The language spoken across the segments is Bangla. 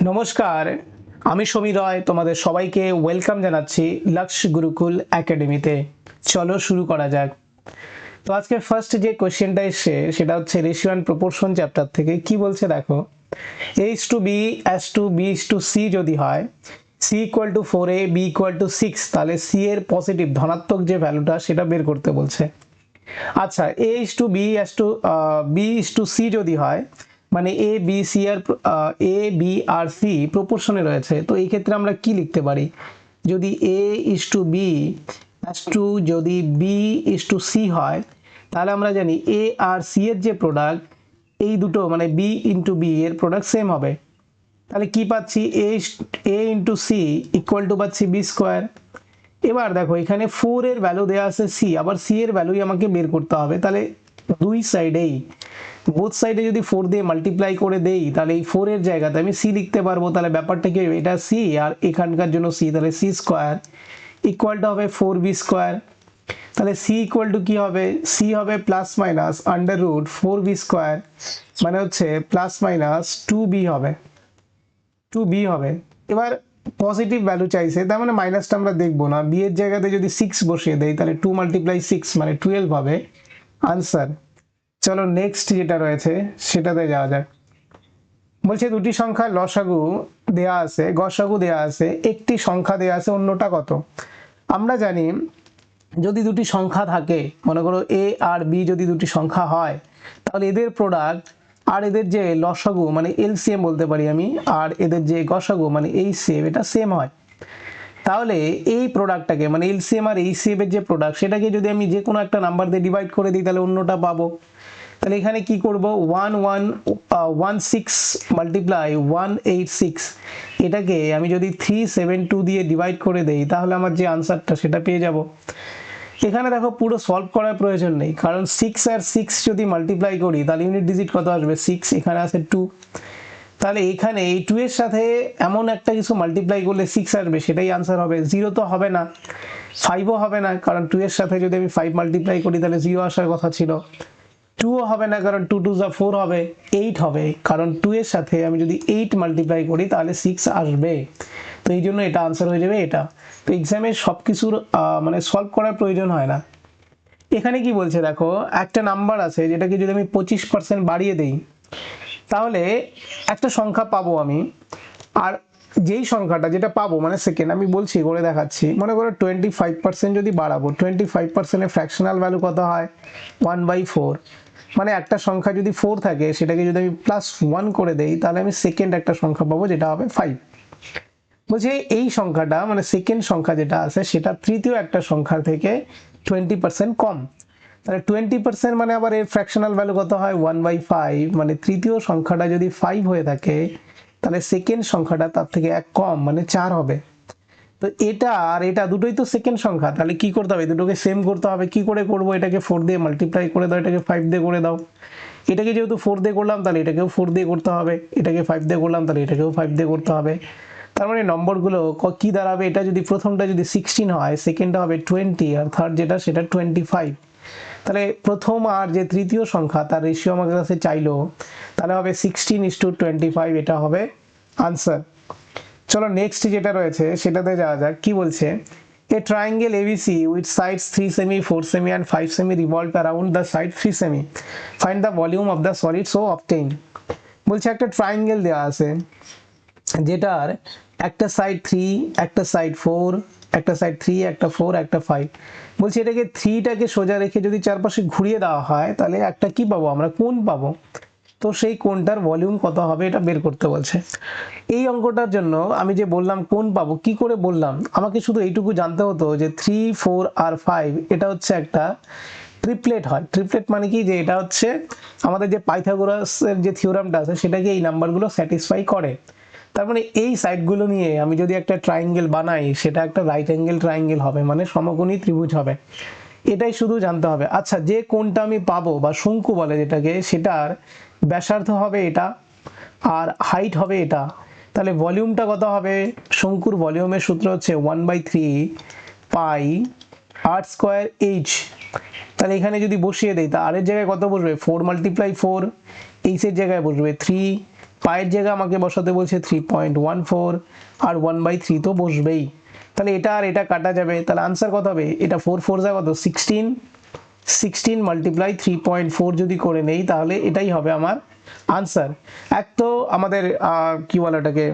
নমস্কার, আমি সমীর রয় তোমাদের সবাইকে ওয়েলকাম জানাচ্ছি লক্ষ্য গুরুকুল একাডেমিতে। চলো শুরু করা যাক। তো আজকে ফার্স্ট যে কোশ্চেনটা এসছে সেটা হচ্ছে রেশিও অ্যান্ড প্রপোর্শন চ্যাপ্টার থেকে। কি বলছে দেখো, a:b b:c যদি হয়, c = 4a b = 6, তাহলে c এর পজিটিভ ধনাত্মক যে ভ্যালুটা সেটা বের করতে বলছে। আচ্ছা, b:c যদি হয়, মানে a b প্রপোর্শনে রয়েছে, তো এই ক্ষেত্রে আমরা কি লিখতে পারি? যদি a:b যদি b:c হয়, তাহলে আমরা জানি a আর c এর যে প্রোডাক্ট, এই দুটো মানে b এর প্রোডাক্ট সেম হবে। তাহলে কি পাচ্ছি? a:c পাচ্ছি b²। এবার দেখো এখানে 4 এর ভ্যালু দেওয়া আছে c, আবার c এর ভ্যালুই আমাকে বের করতে হবে। তাহলে দুই সাইডেই বোথ সাইডে যদি 4 দিয়ে মাল্টিপ্লাই করে দেই, তাহলে এই 4 এর জায়গাতে আমি c লিখতে পারবো। তাহলে ব্যাপারটা কি হবে? এটা c আর এখানকার জন্য c, তাহলে c² হবে 4b²। তাহলে c কি হবে? c হবে ±√4b², মানে হচ্ছে ±2b হবে, 2b হবে। এবার পজিটিভ ভ্যালু চাইছে, তার মানে মাইনাসটা আমরা দেখবো না। b এর জায়গাতে যদি 6 বসিয়ে দেই, তাহলে 2 × 6 মানে 12 হবে আনসার। চলো নেক্সট যেটা রয়েছে সেটাতে যাওয়া যাক। বলছে দুটি সংখ্যার লসাগু দেয়া আছে, গসাগু দেয়া আছে, একটি সংখ্যা দেয়া আছে, অন্যটা কত? আমরা জানি যদি দুটি সংখ্যা থাকে, মনে করো a আর b যদি দুটি সংখ্যা হয়, তাহলে এদের প্রোডাক্ট আর এদের যে লসাগু মানে এলসিএম বলতে পারি আমি, আর এদের যে গসাগু মানে এইচসিএফ, এটা সেম হয়। তাহলে এই প্রোডাক্টটাকে মানে এলসিএম আর এইচসিএফ এর যে প্রোডাক্ট, সেটাকে যদি আমি যে কোনো একটা নাম্বার দিয়ে ডিভাইড করে দিই, তাহলে অন্যটা পাবো। তাহলে এখানে কি করব? 1116 মাল্টিপ্লাই 186, এটাকে আমি যদি 372 দিয়ে ডিভাইড করে দেই, তাহলে আমার যে আনসারটা সেটা পেয়ে যাব। এখানে দেখো পুরো সলভ করার প্রয়োজন নেই, কারণ 6 আর 6 যদি মাল্টিপ্লাই করি, তাহলে ইউনিট ডিজিট কত আসবে? 6, এখানে আছে 2। তাহলে এখানে এই 2 এর সাথে এমন একটা কিছু মাল্টিপ্লাই করলে 6 আসবে, সেটাই আনসার হবে। 0 তো হবে না, 5ও হবে না, কারণ 2 এর সাথে যদি আমি 5 মাল্টিপ্লাই করি, তাহলে 0 আসার কথা ছিল। 2ও হবে না, কারণ 2 2 যা 4 হবে। 8 হবে, কারণ 2 এর সাথে আমি যদি 8 মাল্টিপ্লাই করি, তাহলে 6 আসবে। তো এই জন্য এটা আনসার হয়ে যাবে এটা। তো এক্সামে সব কিছুর মানে সলভ করার প্রয়োজন হয় না। এখানে কি বলছে দেখো, একটা নাম্বার আছে যেটাকে যদি আমি 25% বাড়িয়ে দেই, তাহলে একটা সংখ্যা পাবো আমি। আর যেই সংখ্যাটা যেটা পাবো মানে সেকেন্ড, আমি বলছি করে দেখাচ্ছি। মনে করো 25% যদি বাড়াবো, 25% এর ফ্র্যাকশনাল ভ্যালু কত হয়? 1/4। মানে একটা সংখ্যা যদি 4 থাকে, সেটাকে যদি আমি +1 করে দেই, তাহলে আমি সেকেন্ড একটা সংখ্যা পাবো, যেটা হবে 5। বলছে এই সংখ্যাটা মানে সেকেন্ড সংখ্যা যেটা আছে, সেটা তৃতীয় একটা সংখ্যার থেকে 20% কম। তাহলে 20% মানে আবার এর ফ্র্যাকশনাল ভ্যালু কত হয়? 1/5। মানে তৃতীয় সংখ্যাটা যদি 5 হয়ে থাকে, তাহলে সেকেন্ড সংখ্যাটা তার থেকে 1 কম, মানে 4 হবে। তো এটা আর এটা দুটোই তো সেকেন্ড সংখ্যা, তাহলে কি করতে হবে? দুটোকে সেম করতে হবে। কি করে করব? এটাকে 4 দিয়ে মাল্টিপ্লাই করে দাও, এটাকে 5 দিয়ে করে দাও। এটাকে যেহেতু 4 দিয়ে করলাম, তাহলে এটাকেও 4 দিয়ে করতে হবে। এটাকে 5 দিয়ে করলাম, তাহলে এটাকেও 5 দিয়ে করতে হবে। তার মানে নম্বরগুলো কি দাঁড়াবে? এটা যদি প্রথমটা যদি 16 হয়, সেকেন্ডটা হবে 20, আর থার্ড যেটা সেটা 25। তাহলে প্রথম আর যে তৃতীয় সংখ্যা, তার রেশিও আমার কাছে চাইলো, তাহলে হবে 16:25, এটা হবে আনসার। চলো নেক্সট যেটা রয়েছে সেটাতে যাওয়া যাক। কি বলছে? A triangle ABC with sides 3 semi, 4 semi and 5 semi revolve around the side 3 semi. Find the volume of the solid so obtained. বলছে একটা ট্রায়াঙ্গেল দেওয়া আছে, যেটার একটা সাইড 3, একটা সাইড 4, একটা সাইড 3, একটা 4, একটা 5। বলছে এটাকে 3টাকে সোজা রেখে যদি চারপাশে ঘুরিয়ে দেওয়া হয়, তাহলে একটা কি পাবো? আমরা কোণ পাবো। তো সেই কোণটার ভলিউম কত হবে, এটা বের করতে বলছে। এই অঙ্কটার জন্য আমি যে বললাম কোণ পাবো, কি করে বললাম? আমাকে শুধু এইটুকু জানতে হতো যে 3, 4 আর 5 এটা হচ্ছে একটা ট্রিপলেট হয়। ট্রিপলেট মানে কি? যে এটা হচ্ছে আমাদের যে পাইথাগোরাসের যে থিওরামটা আছে, সেটাকে এই নাম্বারগুলো স্যাটিসফাই করে। তার মানে এই সাইডগুলো নিয়ে আমি যদি একটা ট্রায়াঙ্গেল বানাই, সেটা একটা রাইট অ্যাঙ্গেল ট্রায়াঙ্গেল হবে, মানে সমকোণী ত্রিভুজ হবে। এটাই শুধু জানতে হবে। আচ্ছা, যে কোণটা আমি পাবো বা শঙ্কু বলে যেটাকে, সেটার ব্যাসার্ধ হবে এটা, আর হাইট হবে এটা। তাহলে ভলিউমটা কত হবে? শঙ্কুর ভলিউমের সূত্র হচ্ছে 1/3 পাই r²h। তাহলে এখানে যদি বসিয়ে দেই, তা আর এর জায়গায় কত বসবে? 4 × 4, এইচ এর জায়গায় বসবে 3, পায়ের জায়গা আমাকে বসাতে বলছে 3.14, আর 1/3 তো বসবেই। তাহলে এটা আর এটা কাটা যাবে, তাহলে আনসার কত হবে? এটা 4 4 যা কত 16, 16 মাল্টিপ্লাই 3.4 যদি করে নেই তাহলে এটাই হবে আমার আনসার। এক তো আমাদের কি বলে ওটাকে,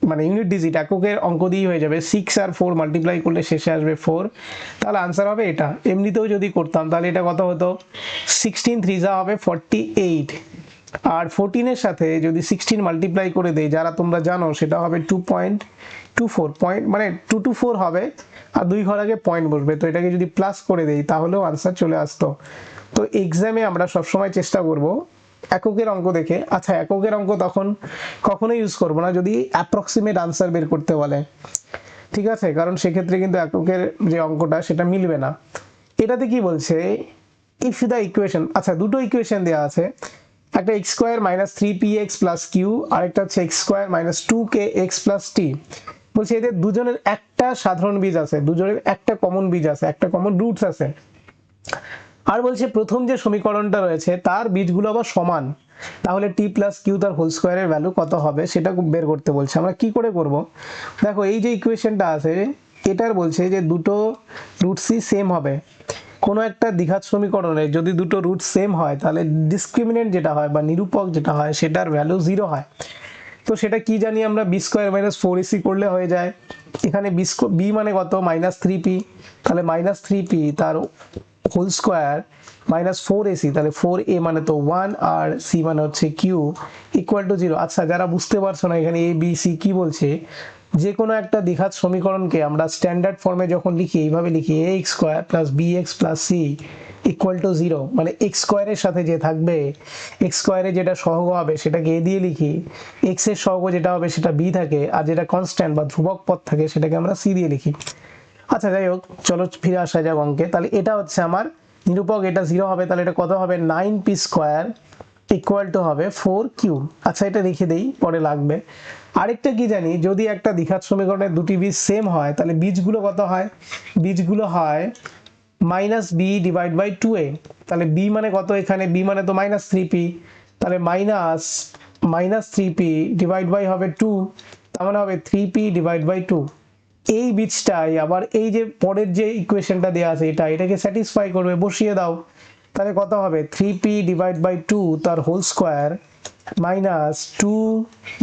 মানে ইউনিট ডিজিট এককের অঙ্ক দিয়েই হয়ে যাবে, 6 আর 4 মাল্টিপ্লাই করলে শেষে আসবে 4, তাহলে আনসার হবে এটা। এমনিতেও যদি করতাম তাহলে এটা কত হতো, 16 3 যা হবে 48, আর 14 এর সাথে যদি 16 মাল্টিপ্লাই করে দেই, যারা তোমরা জানো সেটা হবে 2.24 পয়েন্ট, মানে 224 হবে, আর 2 ঘর আগে পয়েন্ট বসবে, তো এটাকে যদি প্লাস করে দেই তাহলেও আনসার চলে আসতো। তো এক্সামে আমরা সবসময় চেষ্টা করব এককের অঙ্ক দেখে, আচ্ছা এককের অঙ্ক তখন কখনোই ইউজ করব না যদি অ্যাপ্রক্সিমেট আনসার বের করতে বলে, ঠিক আছে, কারণ সেক্ষেত্রে কিন্তু এককের যে অঙ্কটা সেটা মিলবে না। এটাতে কি বলছে, ইফ দ্য ইকুয়েশন, আচ্ছা দুটো ইকুয়েশন দেওয়া আছে, একটা x square minus 3px plus q, আরেকটা হচ্ছে x square minus 2kx plus t. বলছে এদের দুজনের একটা সাধারণ বীজ আছে, দুজনের একটা কমন বীজ আছে, একটা কমন রুটস আছে, আর বলছে প্রথম যে সমীকরণটা রয়েছে তার বীজগুলো আবার সমান, তাহলে টি প্লাস কিউ তার হোল স্কোয়ারের ভ্যালু কত হবে সেটা বের করতে বলছে। আমরা কি করে করব, দেখো এই যে ইকুয়েশনটা আছে এটার বলছে যে দুটো রুটসই সেম হবে। কোনো একটা দ্বিঘাত সমীকরণে যদি দুটো রুট সেম হয় তাহলে ডিসক্রিমিনেন্ট যেটা হয় বা নিরূপক যেটা হয় সেটার ভ্যালু 0 হয়। তো সেটা কি জানি আমরা, বি স্কোয়ার মাইনাস 4ac করলে হয়ে যায়। এখানে বি মানে কত -3p, তাহলে -3p তার হোল স্কোয়ার মাইনাস 4ac, তাহলে 4a মানে তো 1 আর c মানে হচ্ছে q ইকুয়াল টু 0। আচ্ছা যারা বুঝতে পারছো না এখানে a b c কি বলছে, যে কোনো একটা দ্বিঘাত সমীকরণকে আমরা স্ট্যান্ডার্ড ফর্মে যখন লিখি এইভাবে লিখি, ax square plus bx plus c equal to 0, মানে এক্স স্কোয়ারের সাথে যে থাকবে, এক্স স্কোয়ারে যেটা সহগ হবে সেটাকে a দিয়ে লিখি, এক্স এর সহগ যেটা হবে সেটা b থাকে, আর যেটা কনস্ট্যান্ট বা ধ্রুবক পদ থাকে সেটাকে আমরা c দিয়ে লিখি। আচ্ছা যাই হোক, চলো ফিরে আসা যাক অঙ্কে। তাহলে এটা হচ্ছে আমার নিরূপক, এটা 0 হবে, তাহলে এটা কত হবে 9p স্কোয়ার ইকুয়াল টু হবে 4q। আচ্ছা এটা রেখে দেই, পরে লাগবে। আরেকটা কি জানি, যদি একটা দ্বিঘাত সমীকরণের দুটি বীজ সেম হয় তাহলে বীজগুলো কত হয়, বীজগুলো হয় -b ডিভাইড বাই 2a। তাহলে b মানে কত, এখানে b মানে তো -3p, তাহলে -3p ডিভাইড বাই হবে 2, তার মানে হবে 3p ডিভাইড বাই 2। এই বীজটাই আবার এই যে পরের যে ইকুয়েশনটা দেওয়া আছে এটাকে স্যাটিসফাই করবে, বসিয়ে দাও। তাহলে কত হবে 3p ডিভাইড বাই 2 তার whole square minus 2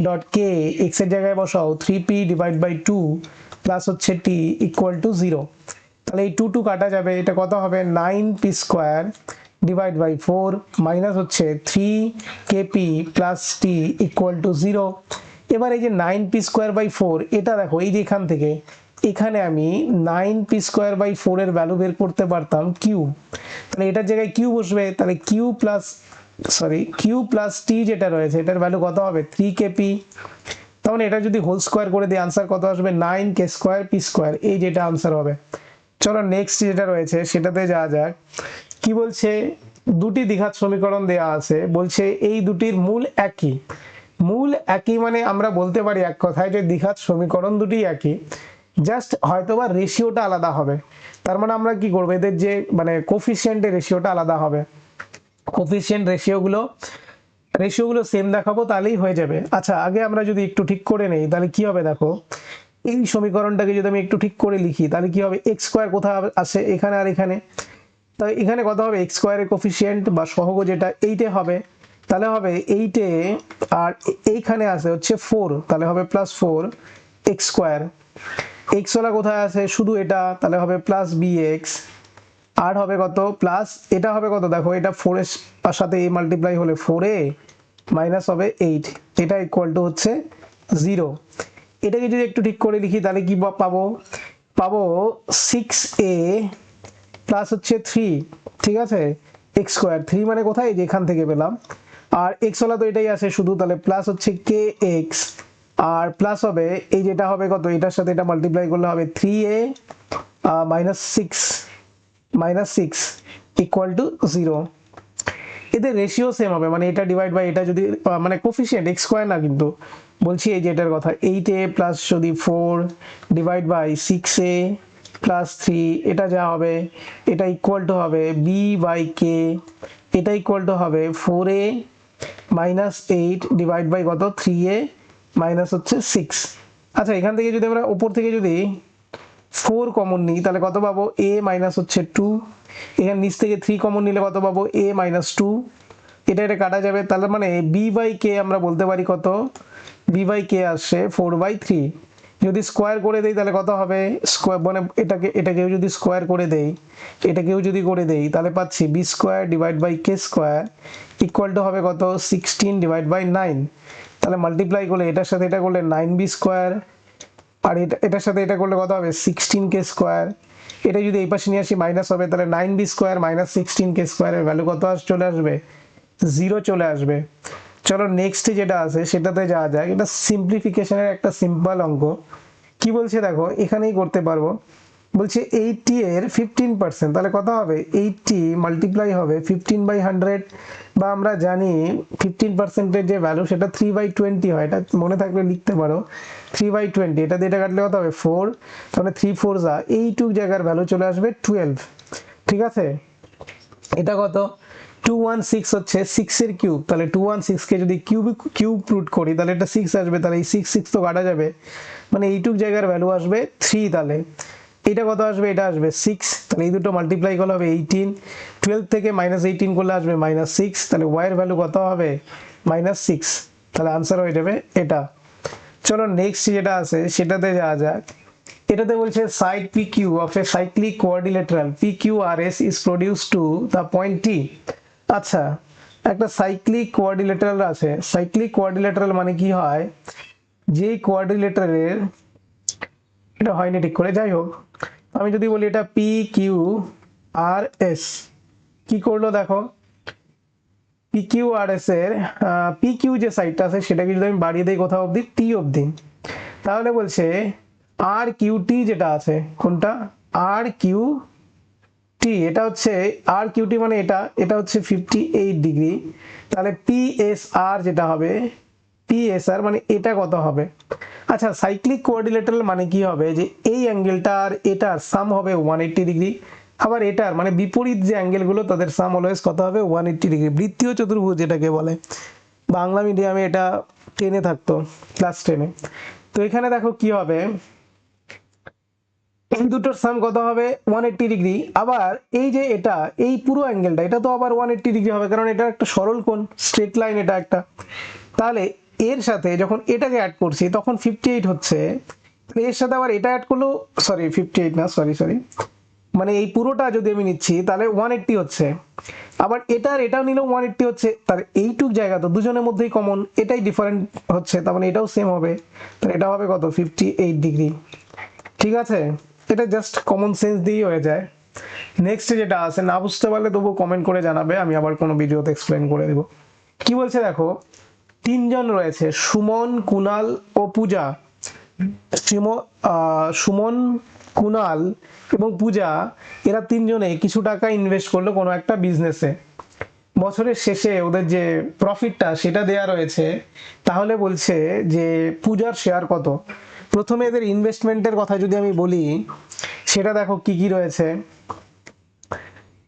dot K, x এর জায়গায় বসাও 3p ডিভাইড বাই 2 প্লাস হচ্ছে t ইকুয়াল টু 0। তাহলে এই 2 কাটা যাবে, এটা কত হবে 9p square divide by 4 minus হচ্ছে 3kp plus t equal to 0। এবার এই যে 9p স্কোয়ার বাই 4, এটা দেখো এই যে এখান থেকে এখানে আমি 9p স্কোয়ার বাই 4 এর ভ্যালু বের করতে পারতাম q, তাহলে এটার জায়গায় q বসবে, তাহলে q প্লাস t যেটা রয়েছে এটার ভ্যালু কত হবে 3kp। তাহলে এটা যদি হোল স্কোয়ার করে দিই আনসার কত আসবে 9k স্কোয়ার p স্কোয়ার, এই যেটা আনসার হবে। চলো নেক্সট যেটা রয়েছে সেটাতে যাওয়া যাক। কি বলছে, দুটি দ্বিঘাত সমীকরণ দেয়া আছে, বলছে এই দুটির মূল একই, মূল একই মানে আমরা বলতে পারি এক কথায় যে দ্বিঘাত সমীকরণ দুটি একই, জাস্ট হয়তোবা রেশিওটা আলাদা হবে। তার মানে আমরা কি করবো, এদের যে মানে কোফিশিয়েন্টের রেশিওটা আলাদা হবে, কোফিশিয়েন্ট রেশিওগুলো সেম দেখাবো তাহলেই হয়ে যাবে। আচ্ছা আগে আমরা যদি একটু ঠিক করে নেই তাহলে কি হবে, দেখো এই সমীকরণটাকে যদি আমি একটু ঠিক করে লিখি তাহলে কি হবে, এক্স স্কোয়ার কোথায় আসে, এখানে আর এখানে, তাই এখানে কত হবে এক্স স্কোয়ারের কোফিশিয়েন্ট বা সহগ যেটা 8 হবে, তাহলে হবে 8 আর এইখানে আছে হচ্ছে 4, তাহলে হবে +4 এক্স স্কোয়ার। এক্স ওয়ালা কোথায় আছে শুধু এটা, তাহলে হবে প্লাস bx, আর হবে কত প্লাস এটা হবে কত, দেখো এটা 4 এর সাথে a মাল্টিপ্লাই হলে 4a মাইনাস হবে 8, এটা ইকুয়াল টু হচ্ছে 0। এটাকে যদি একটু ঠিক করে লিখি তাহলে কি পাবো 6a প্লাস হচ্ছে 3, ঠিক আছে, এক্স স্কোয়ার 3 মানে কোথায়, যে এখান থেকে পেলাম, আর এক্স ওয়ালা তো এটাই আছে শুধু, তাহলে প্লাস হচ্ছে kx, আর প্লাস হবে এই যেটা হবে কত, এটার সাথে এটা মাল্টিপ্লাই করলে হবে 3a -6 ইকুয়াল টু 0। এদের রেশিও সেম হবে, মানে এটা ডিভাইড বাই এটা যদি মানে কোফিশিয়েন্ট এক্স স্কোয়ার না, কিন্তু বলছি এই যে এটার কথা 8a প্লাস যদি 4 ডিভাইড বাই 6a প্লাস 3, এটা যা হবে এটা ইকুয়াল টু হবে b বাই k, এটা ইকুয়াল টু হবে 4a মাইনাস 8 ডিভাইড বাই কত 3a মাইনাস হচ্ছে 6। আচ্ছা এখান থেকে যদি আমরা উপর থেকে যদি 4 কমন নিই তাহলে কত পাবো a মাইনাস হচ্ছে 2, এখানে নিচ থেকে 3 কমন নিলে কত পাবো a মাইনাস 2, এটা এটা কাটা যাবে, তাহলে মানে b বাই k আমরা বলতে পারি কত b বাই k আসছে 4/3। যদি স্কোয়ার করে দেই তাহলে কত হবে স্কোয়ার মানে এটাকেও যদি স্কোয়ার করে দেই এটাকেও যদি করে দেই তাহলে পাচ্ছি b square divide by k square equal to হবে কত 16 ডিভাইড বাই 9। তাহলে মাল্টিপ্লাই করলে এটার সাথে এটা করলে 9b স্কোয়ার, আর এটার সাথে এটা করলে কত হবে 16k স্কোয়ার। এটা যদি এই পাশে নিয়ে আসি মাইনাস হবে, তাহলে 9b স্কোয়ার মাইনাস 16k স্কোয়ারের ভ্যালু কত চলে আসবে 0 চলে আসবে। চলো নেক্সট যেটা আছে সেটাতে যাওয়া যাক। এটা সিম্পলিফিকেশনের একটা সিম্পল অঙ্ক। কি বলছে দেখো এখানেই করতে পারবো, বলছে 80 এর 15%, তাহলে কত হবে 80 মাল্টিপ্লাই হবে 15/100, বা আমরা জানি 15%-এর যে ভ্যালু সেটা 3/20 হয়, এটা মনে থাকলে লিখতে পারো 3/20, এটা দিয়ে এটা কাটলে কত হবে 4, তাহলে 3 4 যা এইটুক জায়গার ভ্যালু চলে আসবে 12। ঠিক আছে, এটা কত 216 হচ্ছে 6 এর কিউব, তাহলে 216 কে যদি কিউব রুট করি তাহলে এটা 6 আসবে, তাহলে এই 6 6 তো কাটা যাবে, মানে এইটুক জায়গার ভ্যালু আসবে 3। তাহলে এটা কত আসবে এটা আসবে 6, তাহলে এই দুটো মাল্টিপ্লাই করলে হবে 18, 12 থেকে -18 করলে আসবে -6, তাহলে y এর ভ্যালু কত হবে -6, তাহলে आंसर হয়ে যাবে এটা। চলো নেক্সট যেটা আছে সেটাতে যাওয়া যাক। এটাতে বলছে side PQ of a cyclic quadrilateral PQRS is produced to the point T। আচ্ছা একটা সাইক্লিক কোয়াড্রিলেটারাল আছে, সাইক্লিক কোয়াড্রিলেটারাল মানে কি হয়, যে কোয়াড্রিলেটারের এটা হয়নি ঠিক করে, যাই হোক আমি যদি বলি এটা PQRS কি করলো দেখো, PQRS এর PQ যে সাইডটা আছে সেটাকে যদি আমি বাড়িয়ে দেই কোথাও অবধি T অবধি, তাহলে বলছে RQT যেটা আছে কোনটা RQT, এটা হচ্ছে RQT মানে এটা হচ্ছে 58 ডিগ্রি, তাহলে PSR যেটা হবে PSR মানে এটা কত হবে। আচ্ছা সাইক্লিক কোয়াড্রিলেটারাল মানে কি হবে, যে এই অ্যাঙ্গেলটা আর এটার সাম হবে 180 ডিগ্রি, আবার এটার মানে বিপরীত যে অ্যাঙ্গেলগুলো তাদের সাম অলওয়েজ কত হবে 180 ডিগ্রি, বৃত্তীয় চতুর্ভুজ যেটাকে বলে। বাংলা মিডিয়ামে এটা 10-এ থাকতো, ক্লাস 10-এ। তো এখানে দেখো কি হবে, এই দুটোর সাম কত হবে 180 ডিগ্রি, আবার এই যে এটা এই পুরো অ্যাঙ্গেলটা এটা তো আবার 180 ডিগ্রি হবে, কারণ এটা একটা সরল কোণ স্ট্রেট লাইন এটা একটা। তাহলে এর সাথে যখন এটাকে অ্যাড করছি তখন 58 হচ্ছে, এর সাথে আবার এটা অ্যাড করলেও সরি 58 না সরি মানে এই পুরোটা যদি আমি নিচ্ছি তাহলে 180 হচ্ছে, আবার এটাও নিলেও 180 হচ্ছে, তার এইটুক জায়গা তো দুজনের মধ্যেই কমন, এটাই ডিফারেন্ট হচ্ছে, তার মানে এটাও সেম হবে, তাহলে এটা হবে কত 58 ডিগ্রি। ঠিক আছে, এটা জাস্ট কমন সেন্স দিয়েই হয়ে যায়। নেক্সট যেটা আছে না বুঝতে পারলে তবু কমেন্ট করে জানাবে, আমি আবার কোনো ভিডিওতে এক্সপ্লেন করে দেব। কি বলছে দেখো, তিনজন রয়েছে সুমন, কুনাল ও পূজা। সুমন, কুনাল এবং পূজা এরা তিনজনে কিছু টাকা ইনভেস্ট করলো কোনো একটা বিজনেসে, বছরের শেষে ওদের যে প্রফিটটা সেটা দেয়া রয়েছে, তাহলে বলছে যে পূজার শেয়ার কত। প্রথমে এদের ইনভেস্টমেন্টের কথা যদি আমি বলি সেটা দেখো কি কি রয়েছে।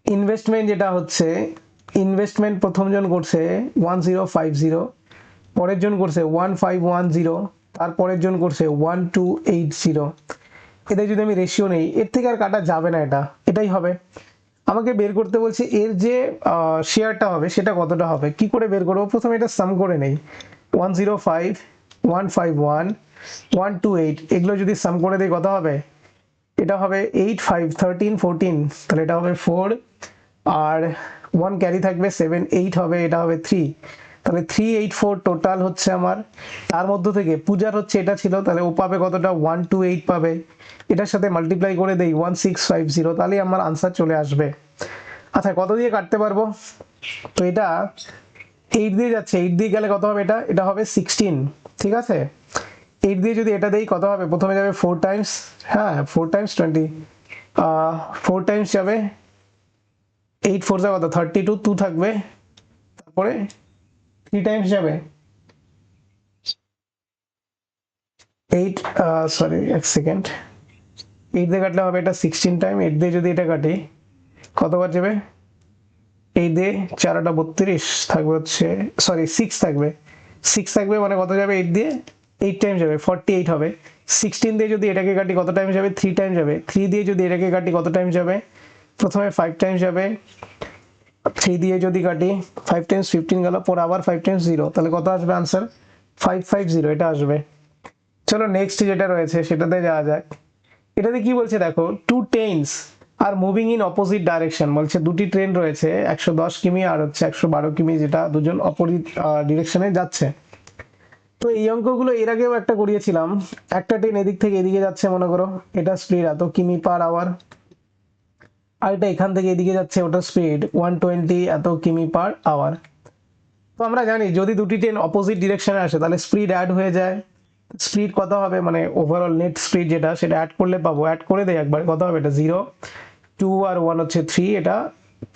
ইনভেস্টমেন্ট যেটা হচ্ছে, ইনভেস্টমেন্ট প্রথম জন করছে 1050, পরের জন করছে 1510, তারপরের জন করছে 1280। এটা যদি আমি রেশিও নেই এর থেকে আর কাটা যাবে না, এটাই হবে। আমাকে বের করতে বলছে এর যে শেয়ারটা হবে সেটা কতটা হবে, কি করে বের করবো, প্রথমে এটা সাম করে নেই 105 151 128, এগুলো যদি সাম করে দিই কত হবে, এটা হবে 8 5 13 14, তাহলে এটা হবে 4, আর 1 ক্যারি থাকবে 7 8 হবে, এটা হবে 3, তাহলে 384 টোটাল হচ্ছে আমার। তার মধ্য থেকে পূজার হচ্ছে এটা ছিল, তাহলে ও পাবে কতটা 128 পাবে, এটার সাথে মাল্টিপ্লাই করে দেই 1650, তাহলে আমার আনসার চলে আসবে। আচ্ছা কত দিয়ে কাটতে পারবো, তো এটা 8 দিয়ে যাচ্ছে, 8 দিয়ে গেলে কত হবে, এটা হবে 16। ঠিক আছে, 8 দিয়ে যদি এটা দেই কত হবে, প্রথমে যাবে 4 টাইমস, হ্যাঁ 4 টাইমস 20, 4 টাইমস যাবে 8 4 যা কত 32, 2 থাকবে, তারপরে 3 টাইমস যাবে 8, সরি এক সেকেন্ড, 8 দিয়ে কাটলে হবে এটা 16 টাইম, 8 দিয়ে যদি এটা কাটি কতবার যাবে 8 দিয়ে 4 8 32 থাকবে হচ্ছে, সরি 6 থাকবে, 6 থাকবে মানে কত যাবে, 8 দিয়ে 8 টাইম যাবে 48 হবে। 16 দিয়ে যদি এটাকে কাটি কত টাইম যাবে, 3 টাইম যাবে। 3 দিয়ে যদি এটাকে কাটি কত টাইম যাবে, প্রথমে 5 টাইম যাবে। 3 দিয়ে যদি কাটি 5 টাইমস 15 গেল, পর আবার 5 টাইমস 0, তাহলে কত আসবে আনসার, 550 এটা আসবে। চলো নেক্সট যেটা রয়েছে সেটাতে যাওয়া যাক। এটাতে কি বলছে দেখো, two trains are moving in opposite direction, বলছে দুটি ট্রেন রয়েছে 110 কিমি আর হচ্ছে 112 কিমি, যেটা দুজন অপোজিট ডিরেকশনে যাচ্ছে। তো এই অঙ্কগুলো এর আগেও একটা করিয়েছিলাম। একটা ট্রেন এদিক থেকে এদিকে যাচ্ছে মনে করো, এটা স্পিড এত কিমি পার আওয়ার, আর এটা এখান থেকে এদিকে যাচ্ছে, ওটা স্পিড 120 এত কিমি পার আওয়ার। তো আমরা জানি যদি দুটি ট্রেন অপোজিট ডিরেকশনে আসে তাহলে স্পিড অ্যাড হয়ে যায়। স্পিড কত হবে, মানে ওভারঅল নেট স্পিড যেটা, সেটা অ্যাড করলে পাবো, অ্যাড করে দেয় একবার, কত হবে এটা 0 2 আর 1 হচ্ছে 3, এটা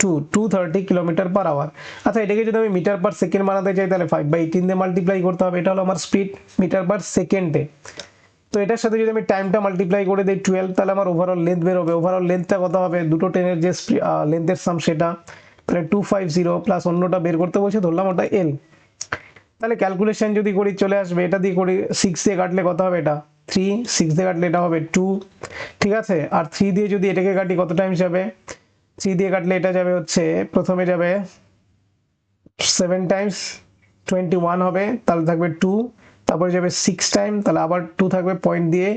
230 কিলোমিটার পার আওয়ার। আচ্ছা এটাকে যদি আমি মিটার পার সেকেন্ড বানাতে চাই তাহলে 5/18 দিয়ে মাল্টিপ্লাই করতে হবে, এটা হলো আমার স্পিড মিটার পার সেকেন্ডে। তো এটার সাথে যদি আমি টাইমটা মাল্টিপ্লাই করে দিই 12, তাহলে আমার ওভারঅল লেন্থ বেরোবে। ওভারঅল লেন্থটা কত হবে, দুটো ট্রেনের যে লেন্থের সাম সেটা, তাহলে 250 প্লাস অন্যটা বের করতে বলছে, ধরলাম ওটা এল। তাহলে ক্যালকুলেশন যদি করি চলে আসবে, এটা দিয়ে করি 6 দিয়ে কাটলে কত হবে, এটা 3, 6 দিয়ে কাটলে এটা হবে 2, ঠিক আছে। আর 3 দিয়ে যদি এটাকে কাটি কত টাইম যাবে, 3 দিয়ে কাটলে এটা যাবে হচ্ছে, প্রথমে যাবে 7 টাইমস 21 হবে, তাহলে থাকবে 2, তারপরে যাবে 6 টাইম, তাহলে আবার 2 থাকবে, পয়েন্ট দিয়ে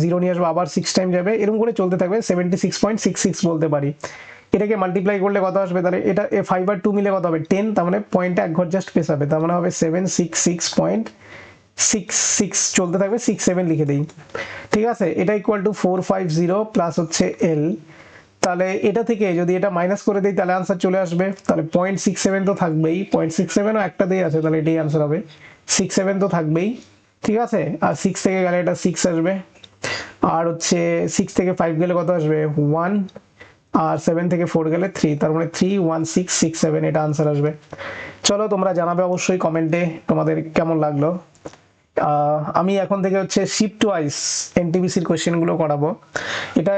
0 নিয়ে আসবো, আবার 6 টাইম যাবে, এরকম করে চলতে থাকবে, 76.66 বলতে পারি। এটাকে মাল্টিপ্লাই করলে কত আসবে, তাহলে এটা 5 আর 2 মিলে কত হবে 10, তার মানে পয়েন্টটা এক ঘর জাস্ট পেছাবে, তার মানে হবে 766.66 চলতে থাকবে, 67 লিখে দিই, ঠিক আছে। এটা ইকুয়াল টু 450 প্লাস হচ্ছে এল। তাহলে এটা থেকে যদি এটা মাইনাস করে দিই তাহলে আনসার চলে আসবে, তাহলে 0.67 তো থাকবেই, 0.67ও একটা দিয়ে আছে, তাহলে এটাই আনসার হবে, 67 তো থাকবেই, ঠিক আছে। আর 6 থেকে গেলে এটা 6 আসবে, আর হচ্ছে 6 থেকে 5 গেলে কত আসবে 1, আর 7 থেকে 4 গেলে 3, তার মানে 31667 এটা আনসার আসবে। চলো তোমরা জানাবে অবশ্যই কমেন্টে তোমাদের কেমন লাগলো। আমি এখন থেকে হচ্ছে শিফট ওয়াইজ এনটিপিসির কোয়েশ্চেনগুলো করাবো। এটা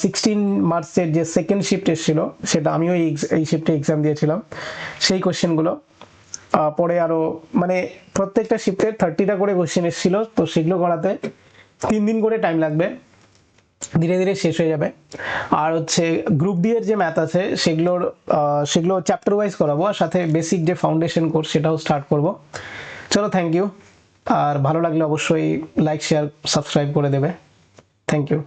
16 মার্চের যে সেকেন্ড শিফট এসেছিল, সেটা আমিও এই শিফটে এক্সাম দিয়েছিলাম, সেই কোয়েশ্চেনগুলো পরে আরও, মানে প্রত্যেকটা শিফটে 30টা করে কোয়েশ্চেন এসেছিল, তো সেগুলো করাতে 3 দিন করে টাইম লাগবে, ধীরে ধীরে শেষ হয়ে যাবে। আর হচ্ছে গ্রুপ ডি এর যে ম্যাথ আছে সেগুলো চ্যাপ্টার ওয়াইজ করাবো, আর সাথে বেসিক যে ফাউন্ডেশন কোর্স সেটাও স্টার্ট করব। চলো থ্যাংক ইউ, আর ভালো লাগলে অবশ্যই লাইক শেয়ার সাবস্ক্রাইব করে দেবে। Thank you.